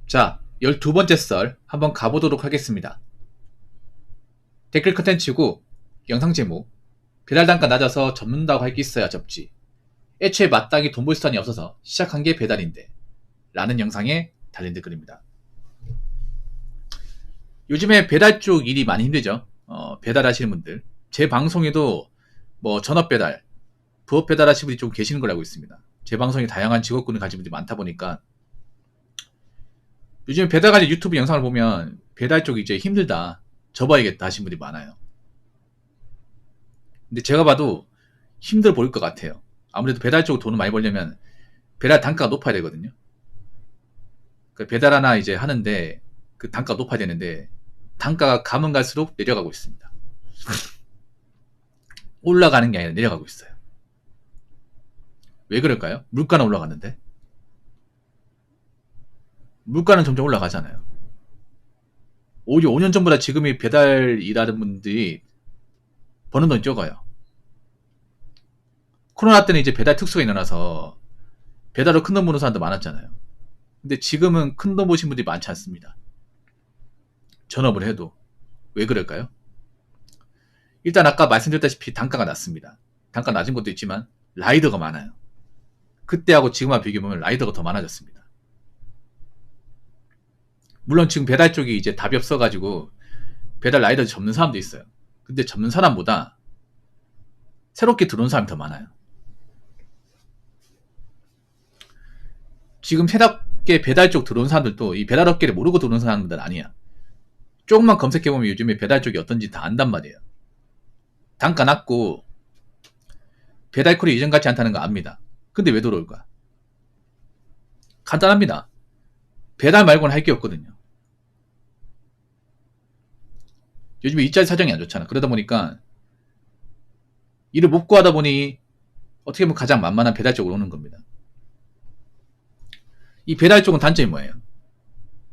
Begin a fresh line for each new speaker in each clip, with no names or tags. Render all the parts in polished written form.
자, 12번째 썰 한번 가보도록 하겠습니다. 댓글 컨텐츠고 영상 제목 배달 단가 낮아서 접는다고 할 게 있어야 접지. 애초에 마땅히 돈 벌 수단이 없어서 시작한 게 배달인데 라는 영상에 달린 댓글입니다. 요즘에 배달 쪽 일이 많이 힘들죠. 배달하시는 분들. 제 방송에도 뭐 전업 배달, 부업 배달 하시는 분이 좀 계시는 걸 알고 있습니다. 제 방송에 다양한 직업군을 가진 분들이 많다 보니까 요즘에 배달 관련 유튜브 영상을 보면 배달 쪽이 이제 힘들다, 접어야겠다 하시는 분들이 많아요. 근데 제가 봐도 힘들어 보일 것 같아요. 아무래도 배달 쪽으로 돈을 많이 벌려면 배달 단가가 높아야 되거든요. 배달 하나 이제 하는데 그 단가가 높아야 되는데 단가가 가면 갈수록 내려가고 있습니다. 올라가는 게 아니라 내려가고 있어요. 왜 그럴까요? 물가는 올라갔는데. 물가는 점점 올라가잖아요. 오히려 5년 전보다 지금이 배달 일하는 분들이 버는 돈이 적어요. 코로나 때는 이제 배달 특수가 일어나서 배달로 큰 돈 버는 사람도 많았잖아요. 근데 지금은 큰 돈 버신 분들이 많지 않습니다. 전업을 해도. 왜 그럴까요? 일단 아까 말씀드렸다시피 단가가 낮습니다. 단가 낮은 것도 있지만 라이더가 많아요. 그때하고 지금하고 비교해보면 라이더가 더 많아졌습니다. 물론 지금 배달 쪽이 이제 답이 없어가지고 배달 라이더 접는 사람도 있어요. 근데 접는 사람보다 새롭게 들어온 사람이 더 많아요. 지금 새롭게 배달 쪽 들어온 사람들도 이 배달 업계를 모르고 들어온 사람들은 아니야. 조금만 검색해보면 요즘에 배달 쪽이 어떤지 다 안단 말이에요. 단가 낮고 배달콜이 이전 같지 않다는 거 압니다. 근데 왜 들어올까? 간단합니다. 배달 말고는 할 게 없거든요. 요즘에 일자리 사정이 안 좋잖아. 그러다 보니까 일을 못 구하다 보니 어떻게 보면 가장 만만한 배달 쪽으로 오는 겁니다. 이 배달 쪽은 단점이 뭐예요?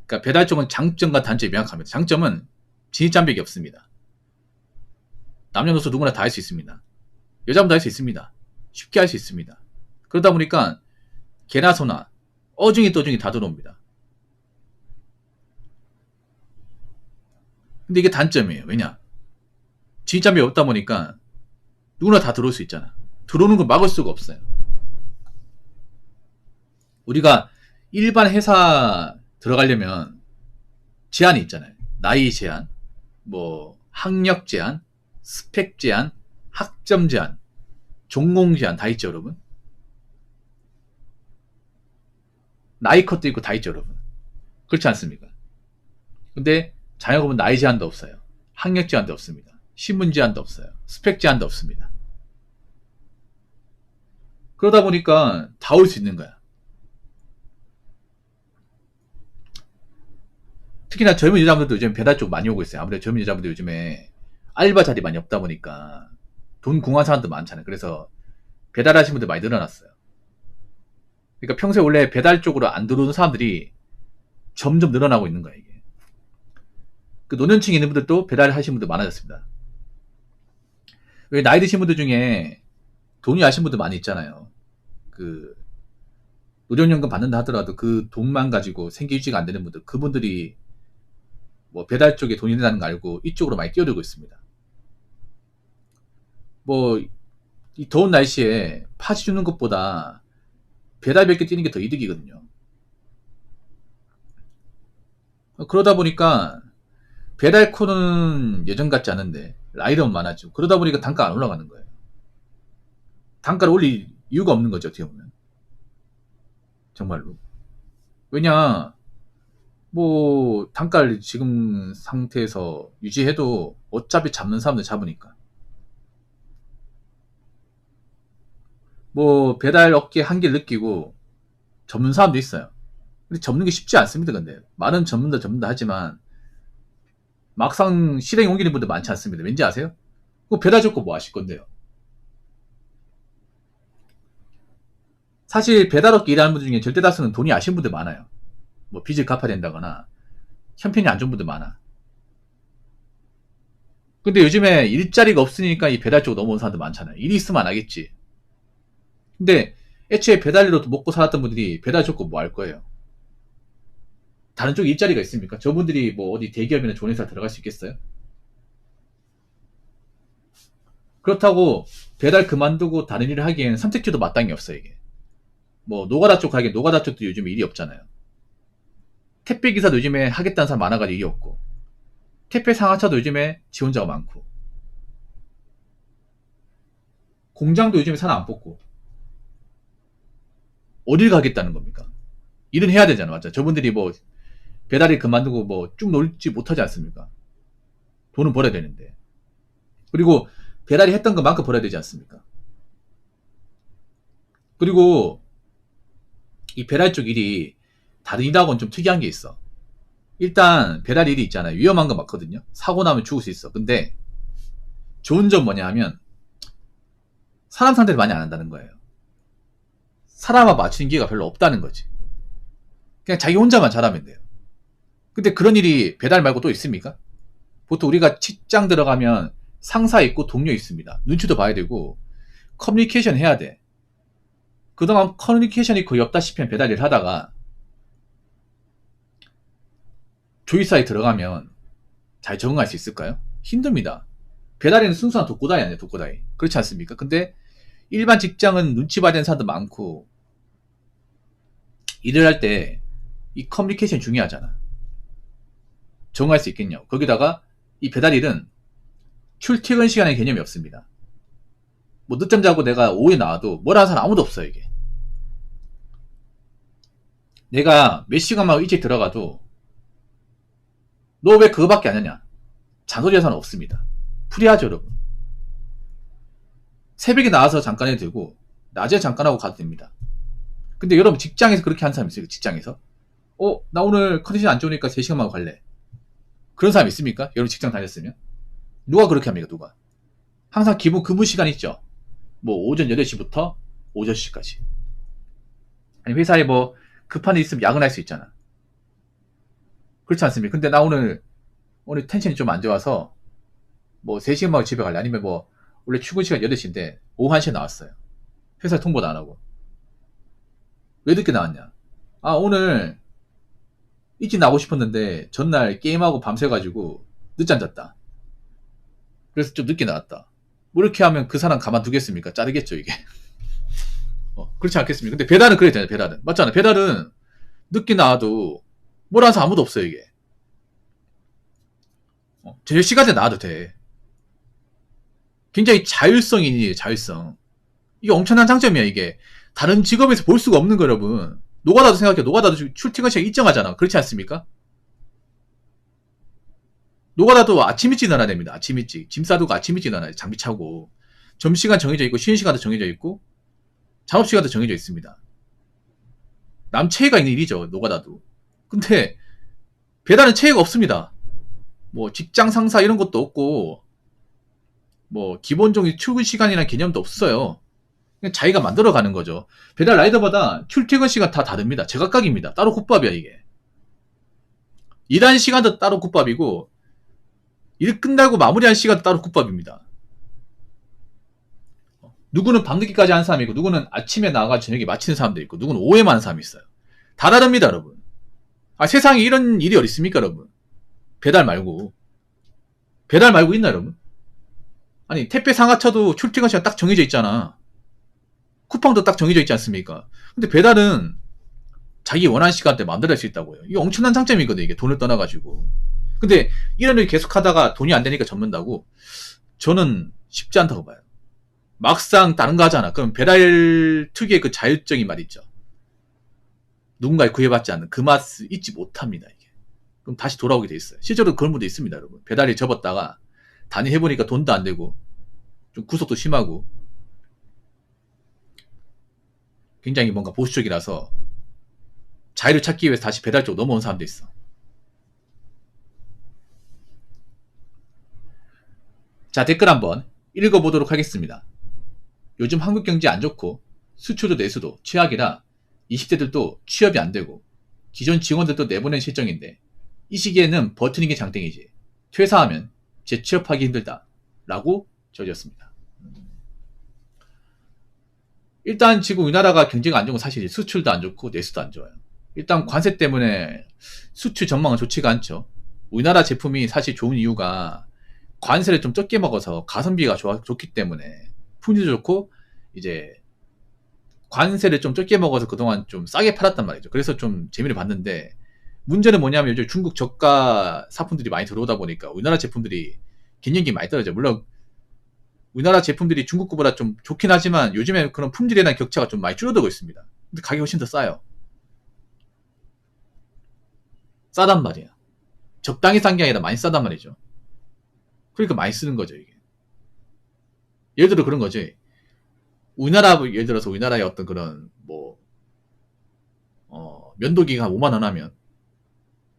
그러니까 배달 쪽은 장점과 단점이 명확합니다. 장점은 진입장벽이 없습니다. 남녀노소 누구나 다 할 수 있습니다. 여자분도 할 수 있습니다. 쉽게 할 수 있습니다. 그러다 보니까 개나 소나 어중이 떠중이 다 들어옵니다. 근데 이게 단점이에요. 왜냐? 진입장벽이 없다 보니까 누구나 다 들어올 수 있잖아. 들어오는 걸 막을 수가 없어요. 우리가 일반 회사 들어가려면 제한이 있잖아요. 나이 제한, 뭐 학력 제한, 스펙 제한, 학점 제한, 전공 제한 다 있죠, 여러분. 나이 컷도 있고 다 있죠, 여러분. 그렇지 않습니까? 근데 자영업은 나이 제한도 없어요. 학력 제한도 없습니다. 신분 제한도 없어요. 스펙 제한도 없습니다. 그러다 보니까 다 올 수 있는 거야. 특히나 젊은 여자분들도 요즘 배달 쪽 많이 오고 있어요. 아무래도 젊은 여자분들 요즘에 알바 자리 많이 없다 보니까 돈 궁한 사람도 많잖아요. 그래서 배달하시는 분들 많이 늘어났어요. 그러니까 평소에 원래 배달 쪽으로 안 들어오는 사람들이 점점 늘어나고 있는 거예요, 이게. 그 노년층에 있는 분들도 배달하시는 분들 많아졌습니다. 왜 나이 드신 분들 중에 돈이 아신 분들 많이 있잖아요. 그 노령연금 받는다 하더라도 그 돈만 가지고 생계 유지가 안 되는 분들, 그분들이 뭐 배달 쪽에 돈이 된다는 거 알고 이쪽으로 많이 뛰어들고 있습니다. 뭐 이 더운 날씨에 파지 주는 것보다 배달 몇 개 뛰는 게 더 이득이거든요. 그러다 보니까 배달코는 예전 같지 않은데 라이더는 많아지고, 그러다 보니까 단가가 안 올라가는 거예요. 단가를 올릴 이유가 없는 거죠, 어떻게 보면. 정말로. 왜냐, 뭐 단가를 지금 상태에서 유지해도 어차피 잡는 사람들 잡으니까. 뭐 배달 업계 한계를 느끼고 접는 사람도 있어요. 근데 접는 게 쉽지 않습니다. 근데 말은 접는다 하지만 막상 실행에 옮기는 분들 많지 않습니다. 왠지 아세요? 그거 배달 접고 뭐 하실 건데요? 사실 배달업계 일하는 분들 중에 절대 다수는 돈이 아신 분들 많아요. 뭐 빚을 갚아야 된다거나 형편이 안 좋은 분들 많아. 근데 요즘에 일자리가 없으니까 이 배달 쪽으로 넘어온 사람들 많잖아요. 일이 있으면 안 하겠지. 근데 애초에 배달료로 먹고 살았던 분들이 배달 접고 뭐 할 거예요? 다른 쪽 일자리가 있습니까? 저분들이 뭐 어디 대기업이나 좋은 회사 들어갈 수 있겠어요? 그렇다고 배달 그만두고 다른 일을 하기에는 선택지도 마땅히 없어요, 이게. 뭐 노가다 쪽 하기엔 노가다 쪽도 요즘 일이 없잖아요. 택배 기사도 요즘에 하겠다는 사람 많아가지고 일이 없고, 택배 상하차도 요즘에 지원자가 많고, 공장도 요즘에 사람 안 뽑고, 어딜 가겠다는 겁니까? 일은 해야 되잖아, 맞죠? 저분들이 뭐 배달일 그만두고 뭐 쭉 놀지 못하지 않습니까? 돈은 벌어야 되는데. 그리고 배달이 했던 것만큼 벌어야 되지 않습니까? 그리고 이 배달 쪽 일이 다른 일하고는 좀 특이한 게 있어. 일단 배달 일이 있잖아요. 위험한 거 맞거든요. 사고 나면 죽을 수 있어. 근데 좋은 점 뭐냐 하면 사람 상대를 많이 안 한다는 거예요. 사람과 맞추는 기회가 별로 없다는 거지. 그냥 자기 혼자만 잘하면 돼요. 근데 그런 일이 배달 말고 또 있습니까? 보통 우리가 직장 들어가면 상사 있고 동료 있습니다. 눈치도 봐야 되고 커뮤니케이션 해야 돼. 그동안 커뮤니케이션이 거의 없다시피 한 배달 일 하다가 조이사에 들어가면 잘 적응할 수 있을까요? 힘듭니다. 배달에는 순수한 독고다이 아니에요, 독고다이. 그렇지 않습니까? 근데 일반 직장은 눈치 봐야 되는 사람도 많고, 일을 할 때 이 커뮤니케이션 중요하잖아. 적응할 수 있겠냐고. 거기다가 이 배달 일은 출퇴근 시간의 개념이 없습니다. 뭐 늦잠 자고 내가 오후에 나와도 뭐라 하는 사람 아무도 없어요, 이게. 내가 몇 시간만 일찍 들어가도 너 왜 그거밖에 안 하냐? 잔소리 하는 사람 없습니다. 프리하죠, 여러분. 새벽에 나와서 잠깐 해도 되고 낮에 잠깐 하고 가도 됩니다. 근데 여러분 직장에서 그렇게 하는 사람 있어요? 직장에서? 나 오늘 컨디션 안 좋으니까 3시간만 하고 갈래. 그런 사람 있습니까? 여러분 직장 다녔으면? 누가 그렇게 합니까? 누가? 항상 기본 근무 시간 있죠? 뭐 오전 8시부터 오전 10시까지. 아니 회사에 뭐 급한 일 있으면 야근할 수 있잖아. 그렇지 않습니까? 근데 나 오늘 텐션이 좀 안 좋아서 뭐 3시간만 하고 집에 갈래. 아니면 뭐 원래 출근 시간 8시인데 오후 1시에 나왔어요. 회사 통보도 안 하고. 왜 늦게 나왔냐? 오늘 일찍 나오고 싶었는데 전날 게임하고 밤새가지고 늦잠 잤다. 그래서 좀 늦게 나왔다. 뭐 이렇게 하면 그 사람 가만두겠습니까? 자르겠죠, 이게. 그렇지 않겠습니까? 근데 배달은 그래야 되잖아요, 배달은. 맞잖아. 배달은 늦게 나와도 뭐라 해서 아무도 없어요, 이게. 제 시간에 나와도 돼. 굉장히 자율성이니, 자율성. 이게 엄청난 장점이야, 이게. 다른 직업에서 볼 수가 없는 거, 여러분. 노가다도 생각해. 노가다도 출퇴근 시간 일정하잖아. 그렇지 않습니까? 노가다도 아침 일찍 일어나야 됩니다. 아침 일찍. 짐 싸두고 아침 일찍 일어나야 돼. 장비 차고. 점심시간 정해져 있고, 쉬는 시간도 정해져 있고, 작업시간도 정해져 있습니다. 남체가 있는 일이죠, 노가다도. 근데, 배달은 체가 없습니다. 뭐, 직장 상사 이런 것도 없고, 뭐, 기본적인 출근 시간이라는 개념도 없어요. 그냥 자기가 만들어가는 거죠. 배달 라이더마다 출퇴근 시간 다 다릅니다. 제각각입니다. 따로 국밥이야, 이게. 일하는 시간도 따로 국밥이고, 일 끝나고 마무리한 시간도 따로 국밥입니다. 누구는 밤늦게까지 하는 사람이 있고, 누구는 아침에 나가서 저녁에 마치는 사람도 있고, 누구는 오후에만 하는 사람이 있어요. 다 다릅니다, 여러분. 세상에 이런 일이 어디 있습니까, 여러분? 배달 말고. 배달 말고 있나, 여러분? 아니, 택배 상하차도 출퇴근 시간 딱 정해져 있잖아. 쿠팡도 딱 정해져 있지 않습니까? 근데 배달은 자기 원하는 시간대 마음대로 할 수 있다고요. 이게 엄청난 장점이거든, 이게. 돈을 떠나가지고. 근데 이런 일 계속 하다가 돈이 안 되니까 접는다고? 저는 쉽지 않다고 봐요. 막상 다른 거 하잖아. 그럼 배달 특유의 그 자율적인 말 있죠. 누군가에 구애받지 않는 그 맛을 잊지 못합니다, 이게. 그럼 다시 돌아오게 돼 있어요. 실제로 그런 분도 있습니다, 여러분. 배달일 접었다가 단위 해보니까 돈도 안 되고 좀 구속도 심하고 굉장히 뭔가 보수적이라서 자유를 찾기 위해서 다시 배달 쪽으로 넘어온 사람도 있어. 자, 댓글 한번 읽어보도록 하겠습니다. 요즘 한국 경제 안 좋고 수출도 내수도 최악이라 20대들도 취업이 안 되고 기존 직원들도 내보낸 실정인데 이 시기에는 버티는 게 장땡이지. 퇴사하면 재취업하기 힘들다. 라고 적었습니다. 일단 지금 우리나라가 경제가 안 좋은 건 사실이 수출도 안 좋고 내수도 안 좋아요. 일단 관세 때문에 수출 전망은 좋지가 않죠. 우리나라 제품이 사실 좋은 이유가 관세를 좀 적게 먹어서 가성비가 좋기 때문에 품질도 좋고 이제 관세를 좀 적게 먹어서 그동안 좀 싸게 팔았단 말이죠. 그래서 좀 재미를 봤는데 문제는 뭐냐면 요즘 중국 저가 사품들이 많이 들어오다 보니까 우리나라 제품들이 갱년기 많이 떨어져요. 물론 우리나라 제품들이 중국 거보다 좀 좋긴 하지만 요즘에 그런 품질에 대한 격차가 좀 많이 줄어들고 있습니다. 근데 가격이 훨씬 더 싸요. 싸단 말이야. 적당히 싼 게 아니라 많이 싸단 말이죠. 그러니까 많이 쓰는 거죠, 이게. 예를 들어 그런 거지. 예를 들어서 우리나라의 어떤 그런, 면도기가 한 5만원 하면,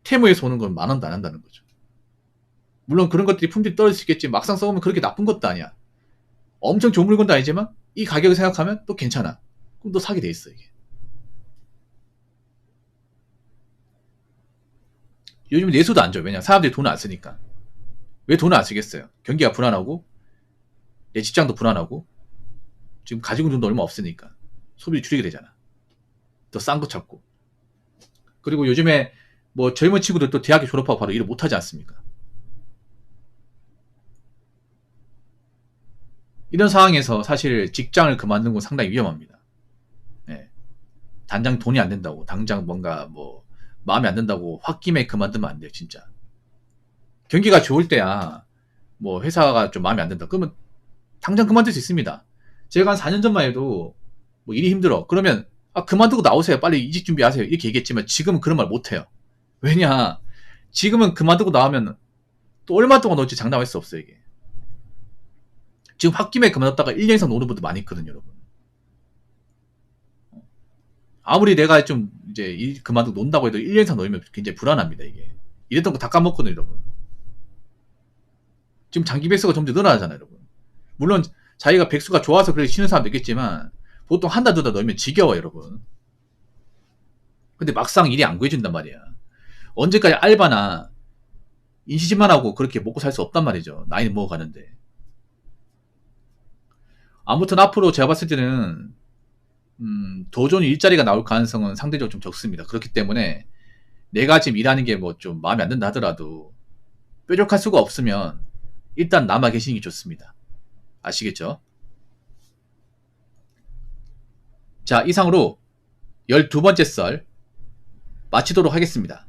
테무에서 오는 건 만원도 안 한다는 거죠. 물론 그런 것들이 품질이 떨어질 수 있겠지. 막상 써보면 그렇게 나쁜 것도 아니야. 엄청 좋은 물건도 아니지만, 이 가격을 생각하면 또 괜찮아. 그럼 또 사게 돼 있어, 이게. 요즘 내수도 안 줘요. 왜냐 사람들이 돈을 안 쓰니까. 왜 돈을 안 쓰겠어요? 경기가 불안하고, 내 직장도 불안하고, 지금 가지고 있는 돈도 얼마 없으니까. 소비를 줄이게 되잖아. 더 싼 거 찾고. 그리고 요즘에 젊은 친구들 또 대학교 졸업하고 바로 일을 못하지 않습니까? 이런 상황에서 사실 직장을 그만두는 건 상당히 위험합니다. 예. 당장 돈이 안 된다고, 당장 뭔가 마음에 안 든다고 홧김에 그만두면 안 돼요, 진짜. 경기가 좋을 때야, 회사가 좀 마음에 안 든다. 그러면 당장 그만둘 수 있습니다. 제가 한 4년 전만 해도 일이 힘들어. 그러면 그만두고 나오세요. 빨리 이직 준비하세요. 이렇게 얘기했지만 지금은 그런 말 못해요. 왜냐? 지금은 그만두고 나오면 또 얼마 동안 놀지 장담할 수 없어요, 이게. 지금 홧김에 그만뒀다가 1년 이상 노는 분도 많이 있거든요, 여러분. 아무리 내가 좀 이제 그만두고 논다고 해도 1년 이상 놀면 굉장히 불안합니다, 이게. 이랬던 거 다 까먹거든요, 여러분. 지금 장기 백수가 점점 늘어나잖아요, 여러분. 물론 자기가 백수가 좋아서 그렇게 쉬는 사람도 있겠지만 보통 한 달, 두 달 놀면 지겨워요, 여러분. 근데 막상 일이 안 구해준단 말이야. 언제까지 알바나 인시집만 하고 그렇게 먹고 살 수 없단 말이죠. 나이는 먹어가는데. 아무튼 앞으로 제가 봤을 때는 더 좋은 일자리가 나올 가능성은 상대적으로 좀 적습니다. 그렇기 때문에 내가 지금 일하는 게 좀 마음에 안 든다 하더라도 뾰족할 수가 없으면 일단 남아 계시는 게 좋습니다. 아시겠죠? 자, 이상으로 12번째 썰 마치도록 하겠습니다.